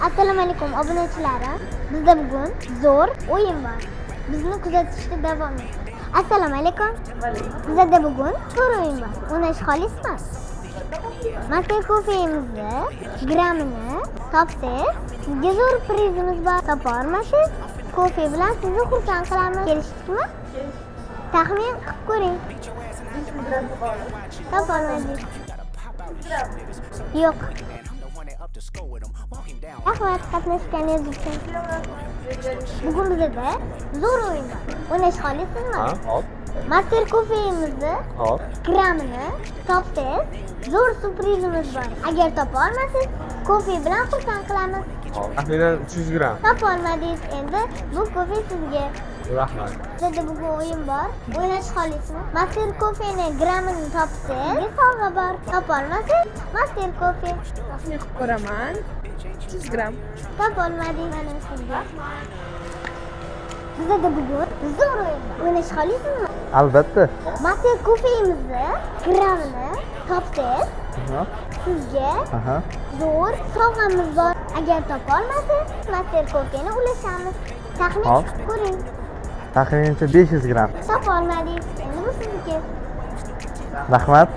Assalomu alaykum obunachilarim. Bizda bugun zo'r o'yin bor. Bizni kuzatishda davom eting. Assalomu alaykum. Bizda bugun zo'r o'yin bor. O'ynash xolismi? Mazkur kofemizni grammini topsangiz, sizga zo'r prizimiz bor. Topa olmasangiz, kofe bilan sizni xursand qilamiz. Kelishdikmi? Taxmin qilib ko'ring. Topa olmadingiz. Yo'q. Rahmat qatnashganingiz uchun. Bugun bizda zo'r o'yin bor. O'ynash xolisizmi? Hop. Mazkur kofemizni Hop. grammini topsangiz, zo'r surprizimiz bor. Agar topa olmasangiz, kofe bilan xursand qilamiz. Hop. Taxminan 300 gramm. Topa olmadingiz, endi bu kofe sizga. Rahmat. Bizda bugun o'yin bor. O'ynash xolismi? Mazkur kofeni grammini topsangiz, sovg'a bor. Topa olmasangiz, mazkur kofe. Taxmin qilib ko'raman. 300 gramm. Topa olmadingiz, mana sizga. Bizda bugun zo'r o'yin bor. O'ynash xolisizmi? Albatta. Mazkur kofemizni grammini topsangiz, Aha. sizga Aha. zo'r sovg'amiz bor. Agar topa olmasangiz, mazkur kofeni ulashamiz. Taxmin Hop. qilib ko'ring. Taxminancha 500 gramm. Topa olmadingiz, endi bu sizniki. Rahmat.